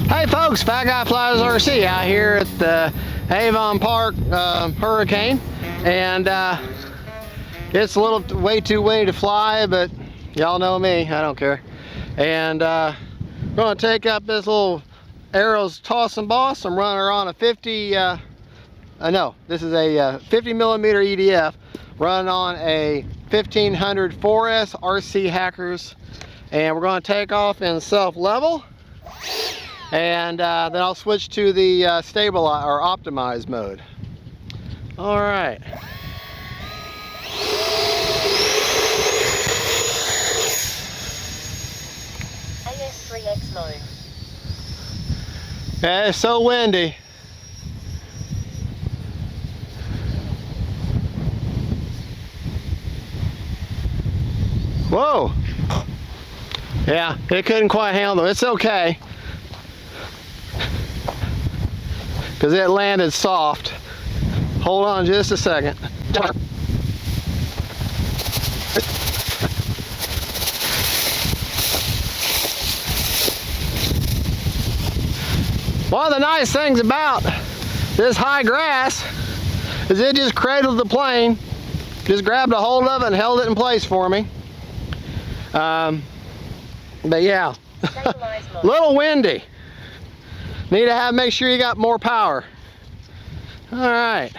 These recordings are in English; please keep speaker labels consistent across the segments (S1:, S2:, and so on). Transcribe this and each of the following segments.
S1: Hey folks, Fat Guy Flies RC out here at the Avon Park Hurricane, and it's a little way too windy to fly, but y'all know me, I don't care. And I'm going to take up this little Arrows Toss and Boss. I'm running her on a 50 millimeter EDF, running on a 1500 4S RC Hackers, and we're going to take off in self-level. And then I'll switch to the stabilize or optimize mode. All right.
S2: AS3X mode.
S1: Yeah, it's so windy. Whoa. Yeah, it couldn't quite handle it. It's okay, because it landed soft. Hold on just a second. One of the nice things about this high grass is it just cradled the plane, just grabbed a hold of it and held it in place for me. But yeah, a little windy. Need to make sure you got more power. All right,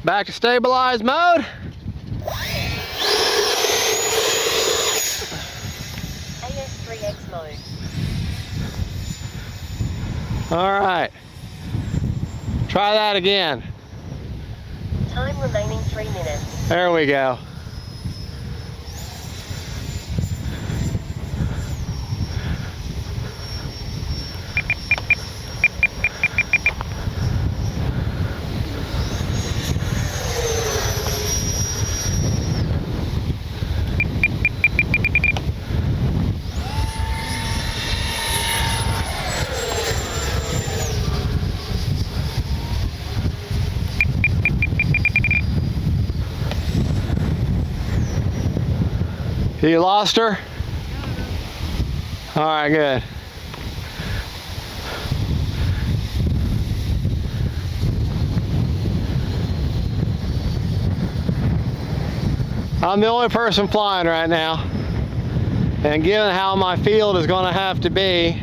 S1: back to stabilize mode.
S2: AS3X mode.
S1: All right, try that again.
S2: Time remaining 3 minutes.
S1: There we go. You lost her? All right, good. I'm the only person flying right now, and given how my field is going to have to be,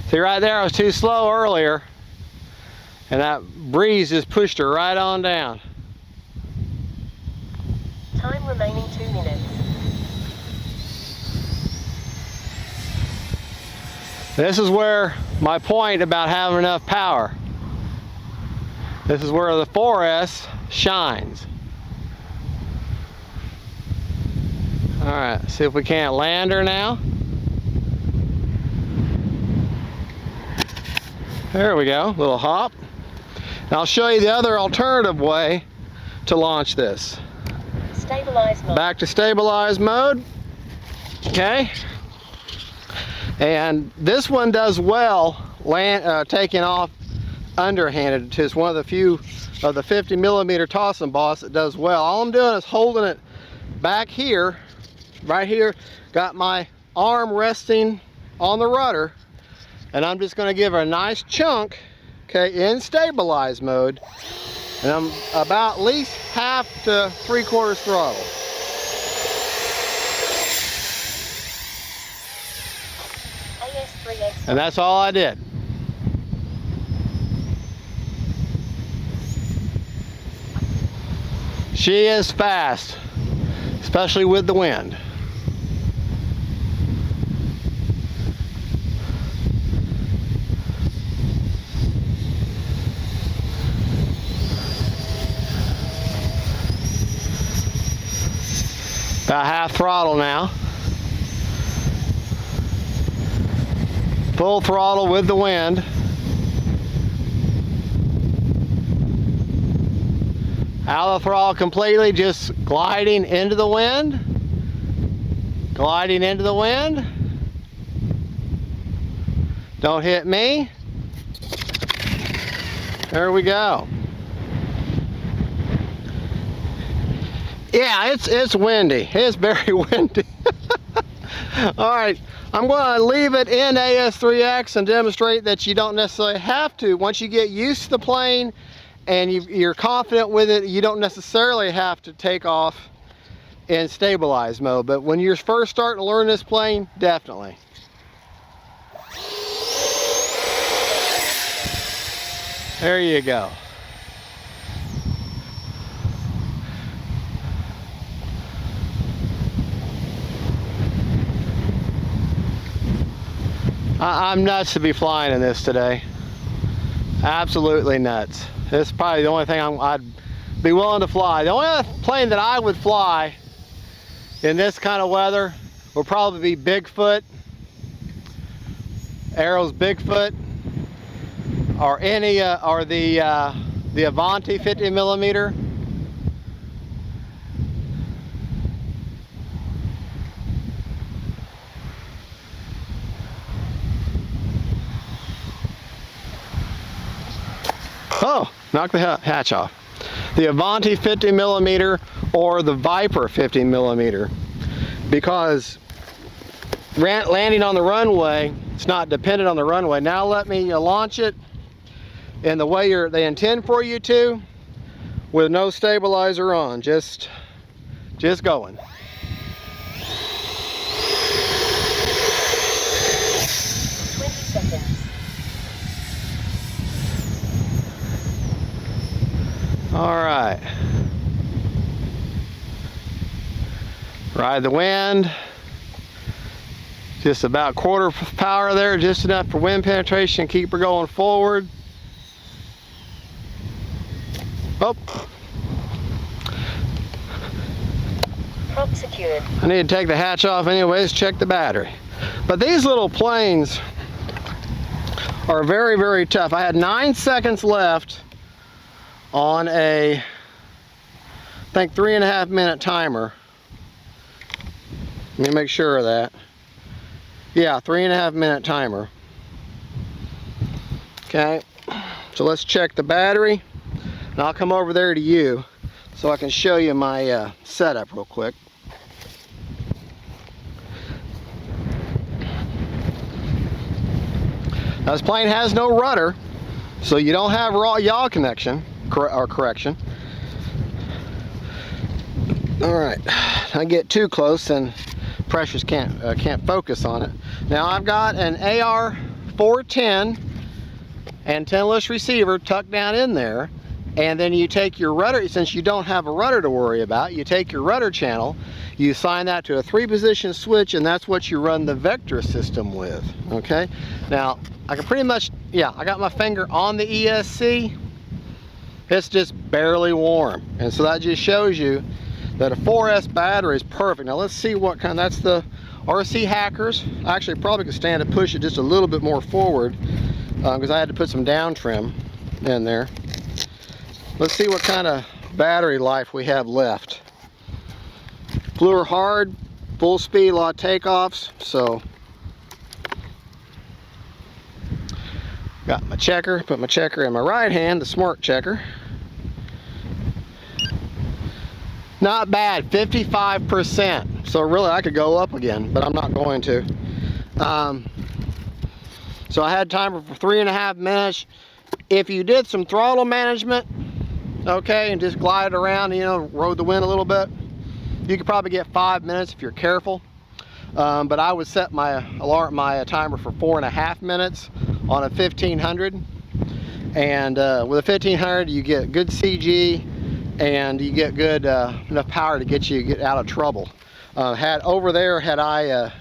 S1: see right there, I was too slow earlier, and that breeze just pushed her right on down.
S2: Time remaining 2 minutes.
S1: This is where my point about having enough power. This is where the 4S shines. All right, see if we can't land her now. There we go, little hop. And I'll show you the other alternative way to launch this.
S2: Stabilize mode.
S1: Back to stabilize mode. Okay. And this one does well taking off underhanded. It's one of the few of the 50 millimeter Toss and Boss that does well. All I'm doing is holding it back here, right here. Got my arm resting on the rudder, and I'm just going to give her a nice chunk, okay, in stabilize mode. And I'm about at least half to 3/4 throttle.
S2: AS3X.
S1: And that's all I did. She is fast, especially with the wind. About half throttle now. Full throttle with the wind. Out of the throttle completely, just gliding into the wind. Gliding into the wind. Don't hit me. There we go. Yeah, it's windy. It's very windy. All right, I'm going to leave it in AS3X and demonstrate that you don't necessarily have to. Once you get used to the plane and you're confident with it, you don't necessarily have to take off in stabilize mode. But when you're first starting to learn this plane, definitely. There you go. I'm nuts to be flying in this today. Absolutely nuts. This is probably the only thing I'd be willing to fly. The only other plane that I would fly in this kind of weather would probably be Bigfoot, Arrow's Bigfoot, or any or the Avanti 50mm. Oh, knock the hatch off. The Avanti 50mm or the Viper 50mm, because landing on the runway, it's not dependent on the runway. Now let me launch it in the way they intend for you to, with no stabilizer on, just going. All right. Ride the wind. Just about quarter power there, just enough for wind penetration. Keep her going forward. Oh.
S2: Prop secured.
S1: I need to take the hatch off anyways, check the battery. But these little planes are very, very tough. I had 9 seconds left on a, I think, 3.5 minute timer. Let me make sure of that. Yeah, 3.5 minute timer. Okay, so let's check the battery, and I'll come over there to you so I can show you my setup real quick. Now this plane has no rudder, so you don't have raw yaw connection or correction. All right, I get too close and pressures can't focus on it. Now I've got an AR-410 antenna-less receiver tucked down in there, and then you take your rudder, since you don't have a rudder to worry about, you take your rudder channel, you assign that to a 3-position switch, and that's what you run the vector system with. Okay, now I can pretty much, yeah, I got my finger on the ESC. It's just barely warm, and so that just shows you that a 4S battery is perfect. Now let's see what kind. That's the RC Hackers. I actually probably could stand to push it just a little bit more forward because I had to put some down trim in there. Let's see what kind of battery life we have left. Flew her hard, full speed, a lot of takeoffs. So got my checker, put my checker in my right hand, the smart checker. Not bad, 55%. So really I could go up again, but I'm not going to. So I had timer for 3.5 minutes. If you did some throttle management, okay, and just glided around, you know, rode the wind a little bit, you could probably get 5 minutes if you're careful. But I would set my timer for 4.5 minutes on a 1500. And with a 1500, you get good CG, and you get good enough power to get out of trouble. Had I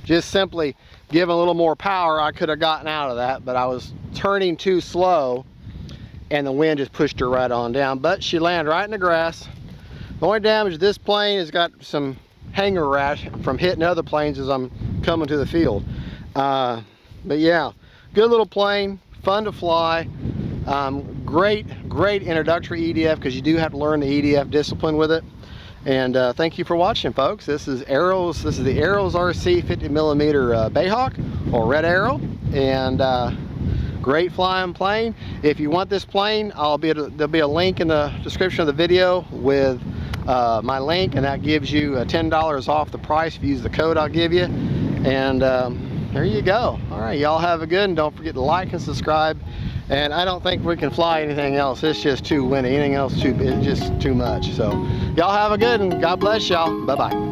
S1: just simply given a little more power, I could have gotten out of that, but I was turning too slow and the wind just pushed her right on down. But she landed right in the grass. The only damage to this plane has got some hanger rash from hitting other planes as I'm coming to the field. But yeah, good little plane, fun to fly. Great introductory EDF, because you do have to learn the EDF discipline with it. And thank you for watching, folks. This is the Arrows RC 50mm Bayhawk, or Red Arrow, and great flying plane. If you want this plane, there'll be a link in the description of the video with my link, and that gives you $10 off the price if you use the code I'll give you. And there you go. All right, y'all have a good, and don't forget to like and subscribe. And I don't think we can fly anything else. It's just too windy. Anything else it's just too much. So y'all have a good, and God bless y'all. Bye-bye.